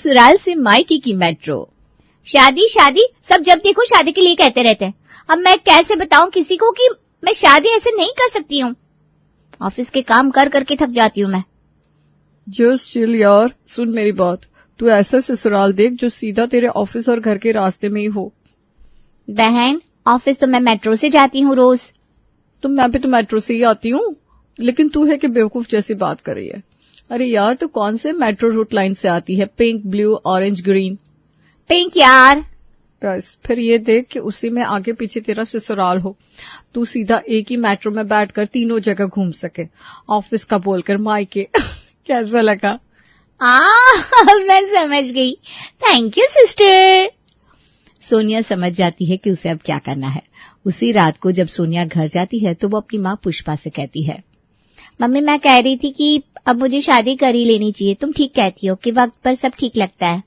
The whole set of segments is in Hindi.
ससुराल से मायके की मेट्रो। शादी शादी, सब जब देखो शादी के लिए कहते रहते हैं। अब मैं कैसे बताऊं किसी को कि मैं शादी ऐसे नहीं कर सकती हूँ। ऑफिस के काम कर करके थक जाती हूँ मैं। जस्ट चिल यार, सुन मेरी बात। तू ऐसा ससुराल देख जो सीधा तेरे ऑफिस और घर के रास्ते में ही हो। बहन, ऑफिस तो मैं मेट्रो से जाती हूँ रोज। तो मैं भी तो मेट्रो से ही आती हूँ, लेकिन तू है कि बेवकूफ जैसी बात कर रही है। अरे यार, तू कौन से मेट्रो रूट लाइन से आती है? Pink, blue, orange, green? Pink यार। बस फिर ये देख कि उसी में आगे पीछे तेरा ससुराल हो। तू सीधा एक ही मेट्रो में बैठकर तीनों जगह घूम सके। ऑफिस का बोलकर मायके। कैसा लगा? मैं समझ गई। Thank you sister. सोनिया समझ जाती है कि उसे अब क्या करना है। उसी रात को जब सोनिया घर जाती है तो वो अपनी माँ पुष्पा से कहती है, मम्मी मैं कह रही थी कि अब मुझे शादी कर ही लेनी चाहिए। तुम ठीक कहती हो कि वक्त पर सब ठीक लगता है।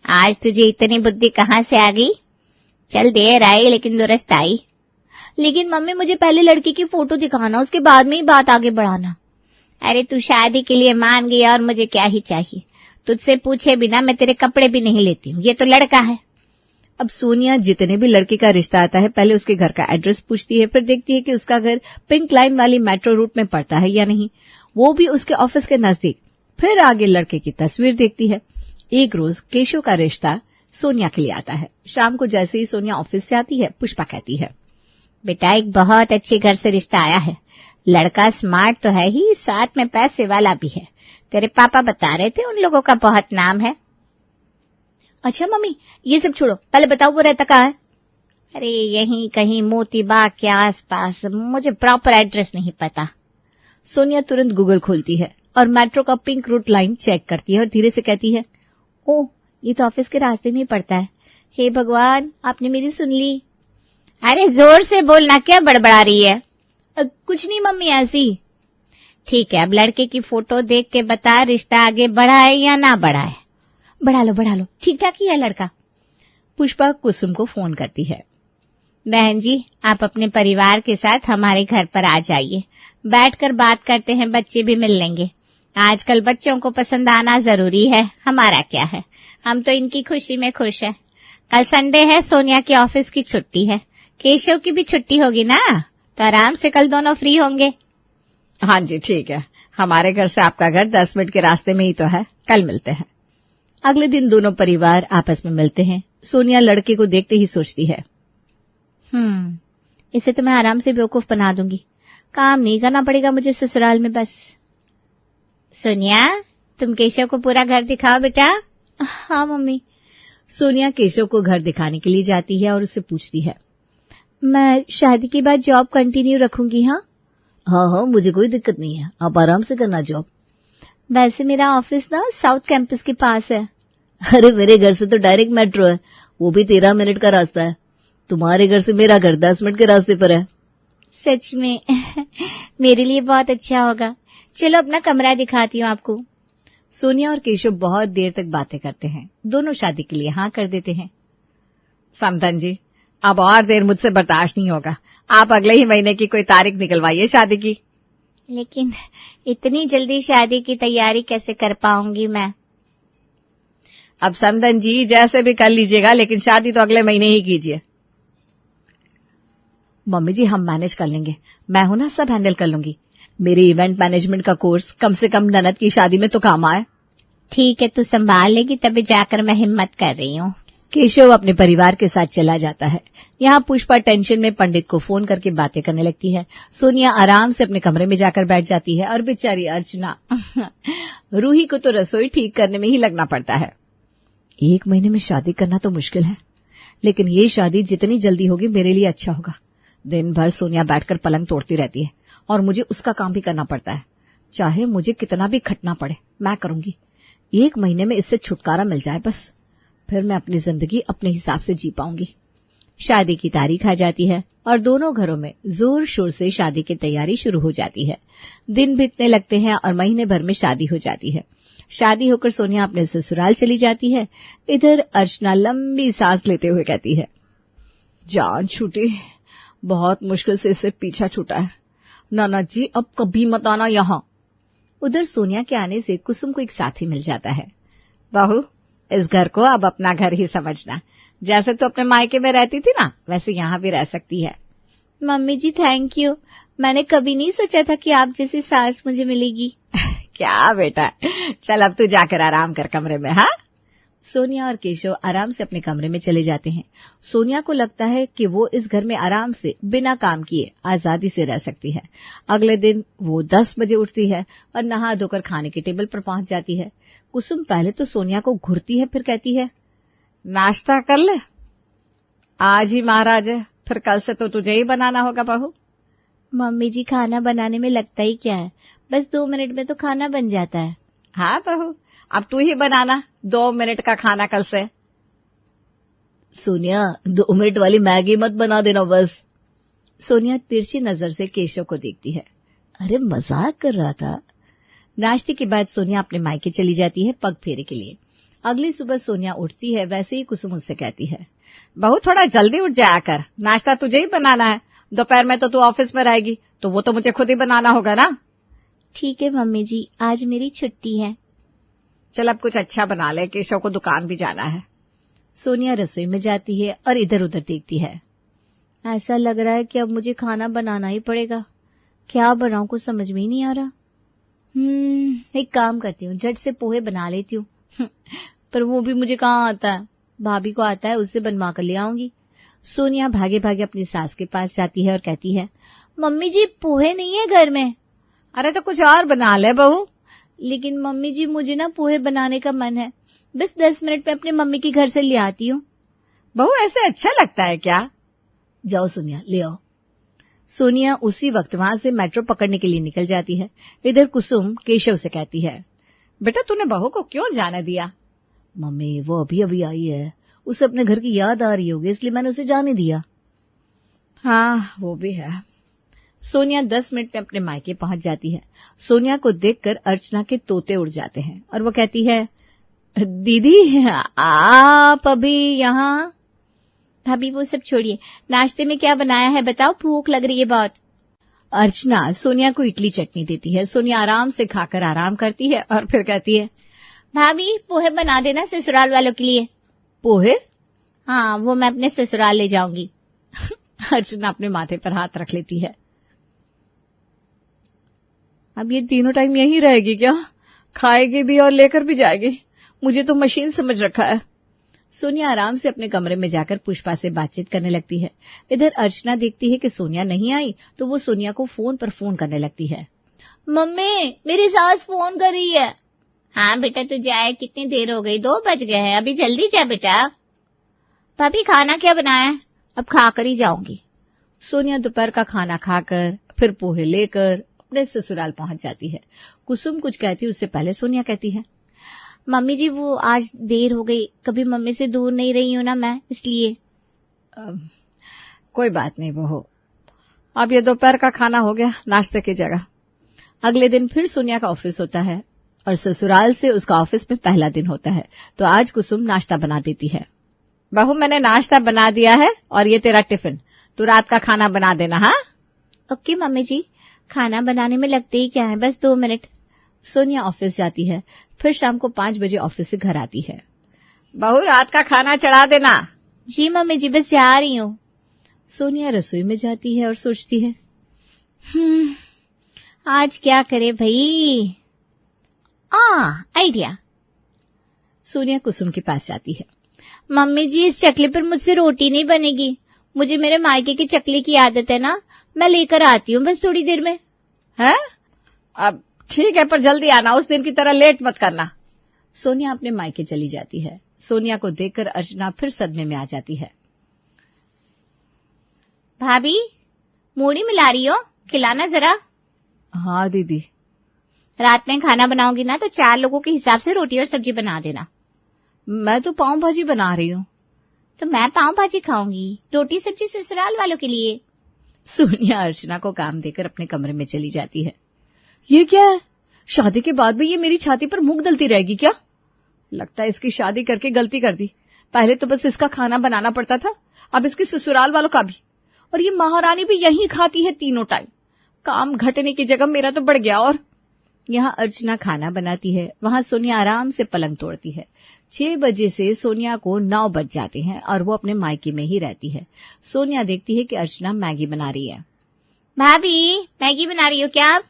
आज तुझे इतनी बुद्धि कहाँ से आ गई? चल देर आई लेकिन दुरुस्त आई। लेकिन मम्मी मुझे पहले लड़की की फोटो दिखाना, उसके बाद में ही बात आगे बढ़ाना। अरे तू शादी के लिए मान गई और मुझे क्या ही चाहिए। तुझसे पूछे बिना मैं तेरे कपड़े भी नहीं लेती हूँ, ये तो लड़का है। अब सोनिया जितने भी लड़के का रिश्ता आता है पहले उसके घर का एड्रेस पूछती है, फिर देखती है कि उसका घर पिंक लाइन वाली मेट्रो रूट में पड़ता है या नहीं, वो भी उसके ऑफिस के नजदीक। फिर आगे लड़के की तस्वीर देखती है। एक रोज केशव का रिश्ता सोनिया के लिए आता है। शाम को जैसे ही सोनिया ऑफिस से आती है, पुष्पा कहती है, बेटा एक बहुत अच्छे घर से रिश्ता आया है। लड़का स्मार्ट तो है ही, साथ में पैसे वाला भी है। तेरे पापा बता रहे थे उन लोगों का बहुत नाम है। अच्छा मम्मी, ये सब छोड़ो, पहले बताओ वो रहता कहाँ है? अरे यहीं कहीं मोती बाग के आसपास, मुझे प्रॉपर एड्रेस नहीं पता। सोनिया तुरंत गूगल खोलती है और मेट्रो का पिंक रूट लाइन चेक करती है और धीरे से कहती है, ओह ये तो ऑफिस के रास्ते में ही पड़ता है। हे भगवान, आपने मेरी सुन ली। अरे जोर से बोलना, क्या बड़बड़ा रही है? कुछ नहीं मम्मी, ऐसी। ठीक है, अब लड़के की फोटो देख के बता रिश्ता आगे बढ़ा है या ना बढ़ा है। बढ़ा लो, ठीक ठाक ही है लड़का। पुष्पा कुसुम को फोन करती है, बहन जी आप अपने परिवार के साथ हमारे घर पर आ जाइए, बैठकर बात करते हैं, बच्चे भी मिल लेंगे। आजकल बच्चों को पसंद आना जरूरी है, हमारा क्या है, हम तो इनकी खुशी में खुश है। कल संडे है, सोनिया की ऑफिस की छुट्टी है, केशव की भी छुट्टी होगी ना, तो आराम से कल दोनों फ्री होंगे। हाँ जी ठीक है, हमारे घर से आपका घर 10 मिनट के रास्ते में ही तो है, कल मिलते हैं। अगले दिन दोनों परिवार आपस में मिलते हैं। सोनिया लड़के को देखते ही सोचती है, इसे तो मैं आराम से बेवकूफ बना दूंगी, काम नहीं करना पड़ेगा मुझे ससुराल में बस। सोनिया तुम केशव को पूरा घर दिखाओ बेटा। हाँ मम्मी। सोनिया केशव को घर दिखाने के लिए जाती है और उससे पूछती है, मैं शादी के बाद जॉब कंटिन्यू रखूंगी? हाँ, मुझे कोई दिक्कत नहीं है, आप आराम से करना जॉब। वैसे मेरा ऑफिस ना साउथ कैंपस के पास है। अरे मेरे घर से तो डायरेक्ट मेट्रो है, वो भी 13 मिनट का रास्ता है। तुम्हारे घर से मेरा घर 10 मिनट के रास्ते पर है। सच में? मेरे लिए बहुत अच्छा होगा। चलो अपना कमरा दिखाती हूँ आपको। सोनिया और केशव बहुत देर तक बातें करते हैं। दोनों शादी के लिए हाँ कर देते हैं। समधन जी, अब और देर मुझसे बर्दाश्त नहीं होगा, आप अगले ही महीने की कोई तारीख निकलवाइए शादी की। लेकिन इतनी जल्दी शादी की तैयारी कैसे कर पाऊंगी मैं? अब समधन जी जैसे भी कर लीजिएगा, लेकिन शादी तो अगले महीने ही कीजिए। मम्मी जी हम मैनेज कर लेंगे, मैं हूं ना, सब हैंडल कर लूंगी। मेरे इवेंट मैनेजमेंट का कोर्स कम से कम ननद की शादी में तो काम आए। ठीक है, तू संभाल लेगी, तभी जाकर मैं हिम्मत कर रही हूँ। केशव अपने परिवार के साथ चला जाता है। यहाँ पुष्पा टेंशन में पंडित को फोन करके बातें करने लगती है। सोनिया आराम से अपने कमरे में जाकर बैठ जाती है और बेचारी अर्चना रूही को तो रसोई ठीक करने में ही लगना पड़ता है। 1 महीने में शादी करना तो मुश्किल है, लेकिन ये शादी जितनी जल्दी होगी मेरे लिए अच्छा होगा। दिन भर सोनिया बैठकर पलंग तोड़ती रहती है और मुझे उसका काम भी करना पड़ता है। चाहे मुझे कितना भी खटना पड़े, मैं करूंगी। 1 महीने में इससे छुटकारा मिल जाए बस, फिर मैं अपनी जिंदगी अपने हिसाब से जी पाऊंगी। शादी की तारीख आ जाती है और दोनों घरों में जोर शोर से शादी की तैयारी शुरू हो जाती है। दिन बीतने लगते हैं और महीने भर में शादी हो जाती है। शादी होकर सोनिया अपने ससुराल चली जाती है। इधर अर्चना लंबी सांस लेते हुए कहती है, जान छूटी, बहुत मुश्किल से इससे पीछा छूटा है। नाना जी अब कभी मत आना यहाँ। उधर सोनिया के आने से कुसुम को एक साथी मिल जाता है। बहू, इस घर को अब अपना घर ही समझना। जैसे तो अपने मायके में रहती थी ना, वैसे यहाँ भी रह सकती है। मम्मी जी थैंक यू, मैंने कभी नहीं सोचा था कि आप जैसी सास मुझे मिलेगी। क्या बेटा, चल अब तू जाकर आराम कर कमरे में। हाँ। सोनिया और केशव आराम से अपने कमरे में चले जाते हैं। सोनिया को लगता है कि वो इस घर में आराम से बिना काम किए आजादी से रह सकती है। अगले दिन वो 10 बजे उठती है और नहा धोकर खाने के टेबल पर पहुंच जाती है। कुसुम पहले तो सोनिया को घूरती है, फिर कहती है, नाश्ता कर ले, आज ही महाराज है, फिर कल से तो तुझे ही बनाना होगा बहू। मम्मी जी खाना बनाने में लगता ही क्या है, बस 2 मिनट में तो खाना बन जाता है। हाँ बहू, अब तू ही बनाना 2 मिनट का खाना कल से। सोनिया, 2 मिनट वाली मैगी मत बना देना बस। सोनिया तिरछी नजर से केशव को देखती है। अरे मजाक कर रहा था। नाश्ते के बाद सोनिया अपने मायके चली जाती है पग फेरे के लिए। अगली सुबह सोनिया उठती है, वैसे ही कुसुम उससे कहती है, बहू थोड़ा जल्दी उठ जाया कर, नाश्ता तुझे ही बनाना है। दोपहर में तो तू ऑफिस में रहेगी, तो वो तो मुझे खुद ही बनाना होगा ना। ठीक है मम्मी जी, आज मेरी छुट्टी है। चल अब कुछ अच्छा बना ले, केशव को दुकान भी जाना है। सोनिया रसोई में जाती है और इधर उधर देखती है। ऐसा लग रहा है कि अब मुझे खाना बनाना ही पड़ेगा। क्या बनाऊं कुछ समझ में ही नहीं आ रहा। एक काम करती हूँ, झट से पोहे बना लेती हूँ। पर वो भी मुझे कहाँ आता है, भाभी को आता है, उससे बनवा कर ले आऊंगी। सोनिया भागे भागे अपनी सास के पास जाती है और कहती है, मम्मी जी पोहे नहीं है घर में। अरे तो कुछ और बना ले बहू। लेकिन मम्मी जी मुझे ना पोहे बनाने का मन है, बस 10 मिनट में अपने मम्मी के घर से ले आती हूँ। बहू ऐसे अच्छा लगता है क्या? जाओ सोनिया ले आओ। सोनिया उसी वक्त वहां से मेट्रो पकड़ने के लिए निकल जाती है। इधर कुसुम केशव से कहती है, बेटा तूने बहू को क्यों जाने दिया? मम्मी वो अभी अभी आई है, उसे अपने घर की याद आ रही होगी, इसलिए मैंने उसे जाने दिया। हाँ वो भी है। सोनिया 10 मिनट में अपने मायके पहुंच जाती है। सोनिया को देखकर अर्चना के तोते उड़ जाते हैं और वो कहती है, दीदी आप अभी यहाँ? भाभी वो सब छोड़िए, नाश्ते में क्या बनाया है बताओ, भूख लग रही है बहुत। अर्चना सोनिया को इडली चटनी देती है। सोनिया आराम से खाकर आराम करती है और फिर कहती है, भाभी पोहे बना देना ससुराल वालों के लिए। पोहे? हाँ वो मैं अपने ससुराल ले जाऊंगी। अर्चना अपने माथे पर हाथ रख लेती है। अब ये तीनों टाइम यहीं रहेगी क्या? खाएगी भी और लेकर भी जाएगी। मुझे तो मशीन समझ रखा है। सोनिया आराम से अपने कमरे में जाकर पुष्पा से बातचीत करने लगती है। इधर अर्चना देखती है कि सोनिया नहीं आई, तो वो सोनिया को फोन पर फोन करने लगती है। मम्मी मेरी सास फोन कर रही है। हाँ बेटा तू जाए, कितनी देर हो गई, 2 बज गए हैं, अभी जल्दी जा बेटा। भाभी खाना क्या बनाया है? अब खाकर ही जाऊंगी। सोनिया दोपहर का खाना खाकर फिर पोहे लेकर अपने ससुराल पहुंच जाती है। कुसुम कुछ कहती उससे पहले सोनिया कहती है, मम्मी जी वो आज देर हो गई, कभी मम्मी से दूर नहीं रही हूं ना मैं, इसलिए। कोई बात नहीं बहू, अब ये दोपहर का खाना हो गया नाश्ते की जगह। अगले दिन फिर सोनिया का ऑफिस होता है और ससुराल से उसका ऑफिस में पहला दिन होता है, तो आज कुसुम नाश्ता बना देती है। बहू मैंने नाश्ता बना दिया है और ये तेरा टिफिन, तू रात का खाना बना देना। हाँ ओके मम्मी जी, खाना बनाने में लगते ही क्या है, बस 2 मिनट। सोनिया ऑफिस जाती है, फिर शाम को 5 बजे ऑफिस से घर आती है। बहू रात का खाना चढ़ा देना। जी मम्मी जी बस जा रही हूँ। सोनिया रसोई में जाती है और सोचती है, आज क्या करे भाई। आइडिया। सोनिया कुसुम के पास जाती है। मम्मी जी इस चकले पर मुझसे रोटी नहीं बनेगी, मुझे मेरे मायके के चकले की आदत है ना, मैं लेकर आती हूँ बस थोड़ी देर में। है? अब ठीक है पर जल्दी आना, उस दिन की तरह लेट मत करना। सोनिया अपने मायके चली जाती है। सोनिया को देखकर अर्चना फिर सदमे में आ जाती है। भाभी मूढ़ी मिला रही हो, खिलाना जरा। हाँ दीदी। रात में खाना बनाओगी ना तो 4 लोगों के हिसाब से रोटी और सब्जी बना देना। मैं तो पाव भाजी बना रही हूँ। तो मैं पाव भाजी खाऊंगी, रोटी सब्जी ससुराल वालों के लिए। सोनिया अर्चना को काम देकर अपने कमरे में चली जाती है। ये क्या है? शादी के बाद भी ये मेरी छाती पर मूंग दलती रहेगी क्या? लगता है इसकी शादी करके गलती कर दी। पहले तो बस इसका खाना बनाना पड़ता था, अब इसके ससुराल वालों का भी। और ये महारानी भी यहीं खाती है तीनों टाइम। काम घटने की जगह मेरा तो बढ़ गया। और यहाँ अर्चना खाना बनाती है, वहाँ सोनिया आराम से पलंग तोड़ती है। 6 बजे से सोनिया को 9 बज जाते हैं और वो अपने मायके में ही रहती है। सोनिया देखती है कि अर्चना मैगी बना रही है। भाभी, मैगी बना रही हो क्या आप?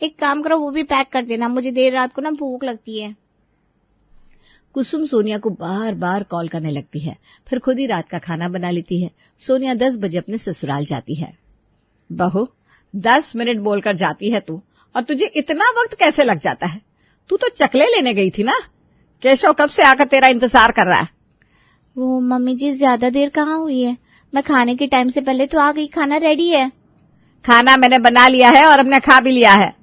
एक काम करो, वो भी पैक कर देना, मुझे देर रात को ना भूख लगती है। कुसुम सोनिया को बार बार कॉल करने लगती है, फिर खुद ही रात का खाना बना लेती है। सोनिया 10 बजे अपने ससुराल जाती है। बहू, 10 मिनट बोलकर जाती है तू, और तुझे इतना वक्त कैसे लग जाता है? तू तो चकले लेने गई थी ना? केशव कब से आकर तेरा इंतजार कर रहा है। वो मम्मी जी, ज्यादा देर कहाँ हुई है, मैं खाने के टाइम से पहले तो आ गई, खाना रेडी है। खाना मैंने बना लिया है और हमने खा भी लिया है।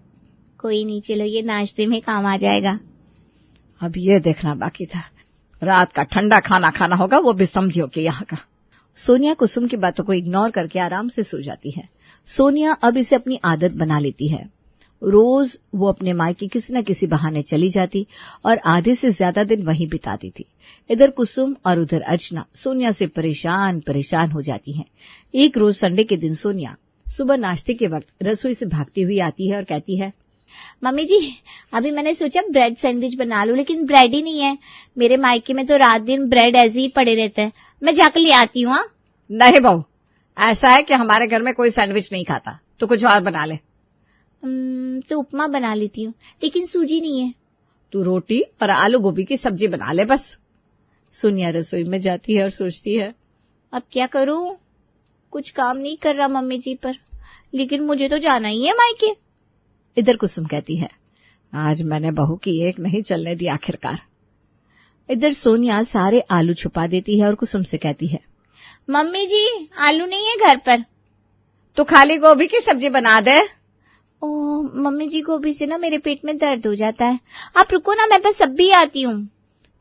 कोई नहीं, चलो ये नाश्ते में काम आ जाएगा। अब ये देखना बाकी था, रात का ठंडा खाना खाना होगा, वो भी समझियो कि यहाँ का। सोनिया कुसुम की बातों को इग्नोर करके आराम से सो जाती है। सोनिया अब इसे अपनी आदत बना लेती है। रोज वो अपने मायके किसी न किसी बहाने चली जाती और आधे से ज्यादा दिन वहीं बिताती थी। इधर कुसुम और उधर अर्चना सोनिया से परेशान परेशान हो जाती हैं। एक रोज संडे के दिन सोनिया सुबह नाश्ते के वक्त रसोई से भागती हुई आती है और कहती है, मम्मी जी, अभी मैंने सोचा ब्रेड सैंडविच बना लूं, लेकिन ब्रेड ही नहीं है। मेरे मायके में तो रात दिन ब्रेड ऐसे ही पड़े रहते हैं, मैं जाकर ले आती हूँ। नहीं बहू, ऐसा है कि हमारे घर में कोई सैंडविच नहीं खाता, तो कुछ और बना ले। तो उपमा बना लेती हूँ, लेकिन सूजी नहीं है। तू रोटी और आलू गोभी की सब्जी बना ले बस। सोनिया रसोई में जाती है और सोचती है, अब क्या करूं? कुछ काम नहीं कर रहा मम्मी जी पर, लेकिन मुझे तो जाना ही है मायके। इधर कुसुम कहती है, आज मैंने बहू की एक नहीं चलने दी आखिरकार। इधर सोनिया सारे आलू छुपा देती है और कुसुम से कहती है, मम्मी जी, आलू नहीं है घर पर, तो खाली गोभी की सब्जी बना दे। ओह मम्मी जी, गोभी से ना मेरे पेट में दर्द हो जाता है, आप रुको ना, मैं बस अब भी आती हूँ।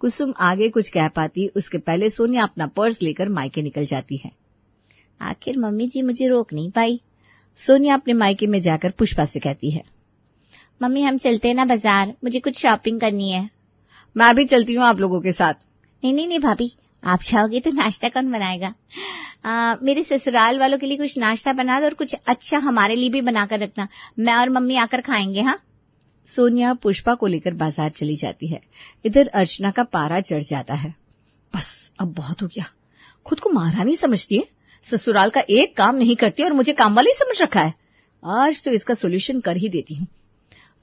कुसुम आगे कुछ कह पाती उसके पहले सोनिया अपना पर्स लेकर मायके निकल जाती है। आखिर मम्मी जी मुझे रोक नहीं पाई। सोनिया अपने मायके में जाकर पुष्पा से कहती है, मम्मी हम चलते हैं ना बाजार, मुझे कुछ शॉपिंग करनी है। मैं भी चलती हूँ आप लोगों के साथ। नहीं भाभी, आप जाओगे तो नाश्ता कौन बनाएगा? मेरे ससुराल वालों के लिए कुछ नाश्ता बना दो और कुछ अच्छा हमारे लिए भी बनाकर रखना, मैं और मम्मी आकर खाएंगे। हाँ। सोनिया पुष्पा को लेकर बाजार चली जाती है। इधर अर्चना का पारा चढ़ जाता है। बस अब बहुत हो गया, खुद को महारानी समझती है, ससुराल का एक काम नहीं करती और मुझे काम वाली समझ रखा है। आज तो इसका सोल्यूशन कर ही देती हूँ।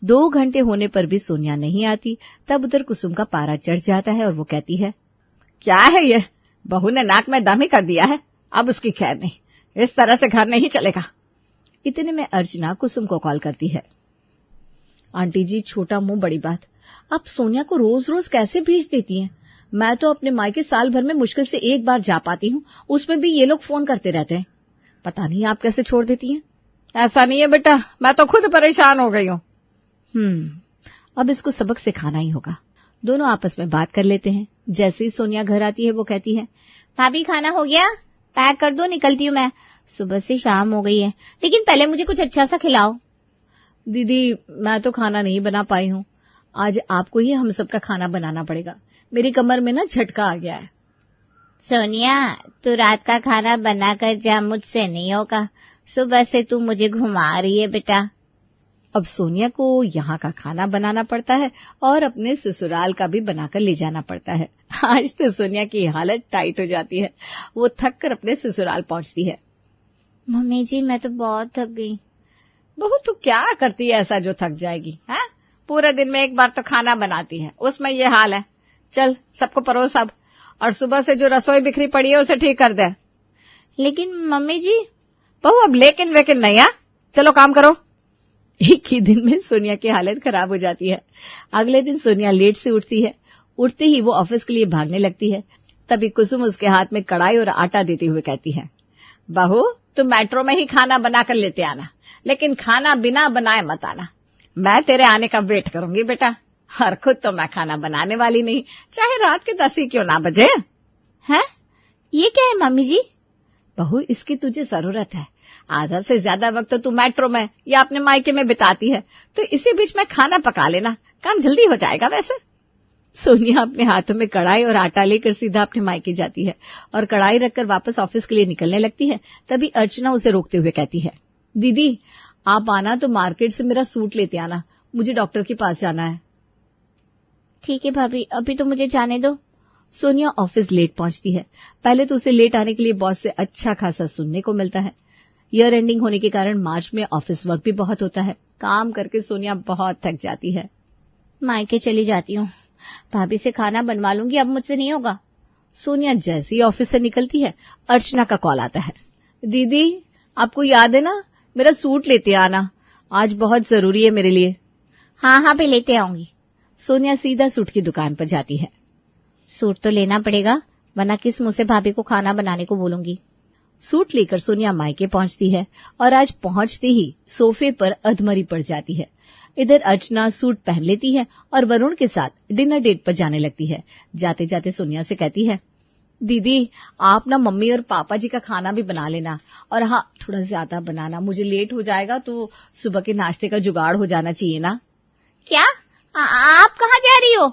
2 घंटे होने पर भी सोनिया नहीं आती। तब उधर कुसुम का पारा चढ़ जाता है और वो कहती है, क्या है ये, बहू ने नाक में दम ही कर दिया है, अब उसकी खैर नहीं, इस तरह से घर नहीं चलेगा। इतने में अर्चना कुसुम को कॉल करती है, आंटी जी, छोटा मुंह बड़ी बात, आप सोनिया को रोज रोज कैसे भेज देती हैं? मैं तो अपने मायके साल भर में मुश्किल से एक बार जा पाती हूँ, उसमें भी ये लोग फोन करते रहते हैं, पता नहीं आप कैसे छोड़ देती हैं। ऐसा नहीं है बेटा, मैं तो खुद परेशान हो गई हूँ। अब इसको सबक सिखाना ही होगा। दोनों आपस में बात कर लेते हैं। जैसे ही सोनिया घर आती है वो कहती है, भाभी खाना हो गया, पैक कर दो, निकलती हूँ मैं, सुबह से शाम हो गई है, लेकिन पहले मुझे कुछ अच्छा सा खिलाओ। दीदी मैं तो खाना नहीं बना पाई हूँ, आज आपको ही हम सबका खाना बनाना पड़ेगा, मेरी कमर में ना झटका आ गया है। सोनिया तू रात का खाना बना कर जा, मुझसे नहीं होगा, सुबह से तू मुझे घुमा रही है बेटा। अब सोनिया को यहाँ का खाना बनाना पड़ता है और अपने ससुराल का भी बनाकर ले जाना पड़ता है। आज तो सोनिया की हालत टाइट हो जाती है, वो थक कर अपने ससुराल पहुंचती है। मम्मी जी मैं तो बहुत थक गई। बहू तू क्या करती है ऐसा जो थक जाएगी? है पूरे दिन में एक बार तो खाना बनाती है, उसमें ये हाल है। चल सबको परोस अब, और सुबह से जो रसोई बिखरी पड़ी है उसे ठीक कर दे। लेकिन मम्मी जी। बहू अब लेकिन वेकिन नहीं है, चलो काम करो। एक ही दिन में सोनिया की हालत खराब हो जाती है। अगले दिन सोनिया लेट से उठती है। उठते ही वो ऑफिस के लिए भागने लगती है। तभी कुसुम उसके हाथ में कढ़ाई और आटा देते हुए कहती है, बहू तुम मेट्रो में ही खाना बनाकर लेते आना, लेकिन खाना बिना बनाए मत आना, मैं तेरे आने का वेट करूंगी बेटा। और खुद तो मैं खाना बनाने वाली नहीं, चाहे रात के 10 ही क्यों ना बजे। हैं? ये क्या है मम्मी जी? बहू इसकी तुझे जरूरत है, आधा से ज्यादा वक्त तो तू मेट्रो में या अपने मायके में बिताती है, तो इसी बीच में खाना पका लेना, काम जल्दी हो जाएगा। वैसे सोनिया अपने हाथों में कढ़ाई और आटा लेकर सीधा अपने मायके जाती है और कढ़ाई रखकर वापस ऑफिस के लिए निकलने लगती है। तभी अर्चना उसे रोकते हुए कहती है, दीदी आप आना तो मार्केट से मेरा सूट लेते आना, मुझे डॉक्टर के पास जाना है। ठीक है भाभी, अभी तो मुझे जाने दो। सोनिया ऑफिस लेट पहुंचती है। पहले तो उसे लेट आने के लिए बॉस से अच्छा खासा सुनने को मिलता है। ईयर एंडिंग होने के कारण मार्च में ऑफिस वर्क भी बहुत होता है। काम करके सोनिया बहुत थक जाती है। मायके चली जाती हूँ, भाभी से खाना बनवा लूंगी, अब मुझसे नहीं होगा। सोनिया जैसे ही ऑफिस से निकलती है, अर्चना का कॉल आता है। दीदी, आपको याद है ना, मेरा सूट लेते आना, आज बहुत जरूरी है मेरे लिए। हाँ भी लेते आऊंगी। सोनिया सीधा सूट की दुकान पर जाती है। सूट तो लेना पड़ेगा, वरना किस मुंह से भाभी को खाना बनाने को बोलूंगी। सूट लेकर सोनिया मायके पहुंचती है और आज पहुंचते ही सोफे पर अधमरी पड़ जाती है। इधर अर्चना सूट पहन लेती है और वरुण के साथ डिनर डेट पर जाने लगती है। जाते जाते सोनिया से कहती है, दीदी आप ना मम्मी और पापा जी का खाना भी बना लेना, और हाँ थोड़ा ज्यादा बनाना, मुझे लेट हो जाएगा तो सुबह के नाश्ते का जुगाड़ हो जाना चाहिए ना। क्या? आप कहाँ जा रही हो?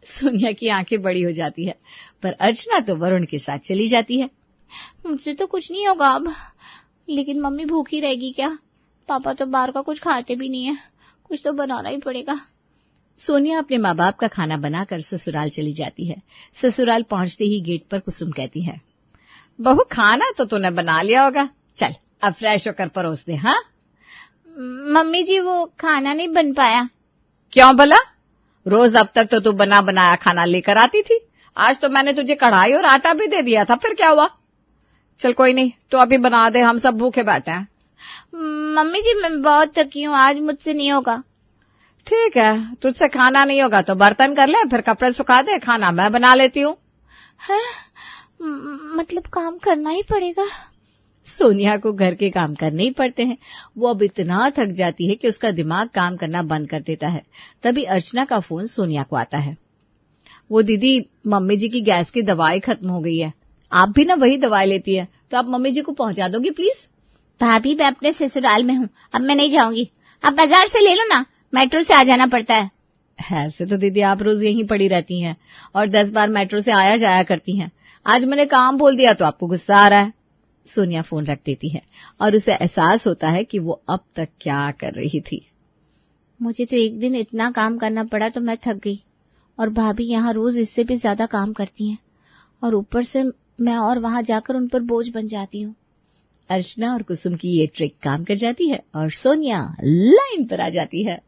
सोनिया की आंखें बड़ी हो जाती है, पर अर्चना तो वरुण के साथ चली जाती है। मुझसे तो कुछ नहीं होगा अब, लेकिन मम्मी भूखी रहेगी क्या? पापा तो बाहर का कुछ खाते भी नहीं है, कुछ तो बनाना ही पड़ेगा। सोनिया अपने माँ बाप का खाना बनाकर ससुराल चली जाती है। ससुराल पहुंचते ही गेट पर कुसुम कहती है, बहू खाना तो तूने बना लिया होगा, चल अब फ्रेश होकर परोस दे। हाँ मम्मी जी, वो खाना नहीं बन पाया। क्यों भला? रोज अब तक तो तू बना बनाया खाना लेकर आती थी, आज तो मैंने तुझे कढ़ाई और आटा भी दे दिया था, फिर क्या हुआ? चल कोई नहीं, तो अभी बना दे, हम सब भूखे बैठे हैं। मम्मी जी मैं बहुत थकी हूँ, आज मुझसे नहीं होगा। ठीक है, तुझसे खाना नहीं होगा तो बर्तन कर ले, फिर कपड़े सुखा दे, खाना मैं बना लेती हूँ। मतलब काम करना ही पड़ेगा? सोनिया को घर के काम करने ही पड़ते हैं। वो अब इतना थक जाती है कि उसका दिमाग काम करना बंद कर देता है। तभी अर्चना का फोन सोनिया को आता है। वो दीदी, मम्मी जी की गैस की दवाई खत्म हो गई है, आप भी ना वही दवाई लेती है, तो आप मम्मी जी को पहुंचा दोगी प्लीज? भाभी मैं अपने ससुराल में हूँ, अब मैं नहीं जाऊंगी, आप बाजार से ले लो ना, मेट्रो से आ जाना पड़ता है। ऐसे तो दीदी आप रोज यहीं पड़ी रहती हैं और 10 बार मेट्रो से आया जाया करती हैं, आज मैंने काम बोल दिया तो आपको गुस्सा आ रहा है। सोनिया फोन रख देती है और उसे एहसास होता है कि वो अब तक क्या कर रही थी। मुझे तो एक दिन इतना काम करना पड़ा तो मैं थक गई, और भाभी यहाँ रोज इससे भी ज्यादा काम करती हैं, और ऊपर से मैं और वहां जाकर उन पर बोझ बन जाती हूँ। अर्चना और कुसुम की ये ट्रिक काम कर जाती है और सोनिया लाइन पर आ जाती है।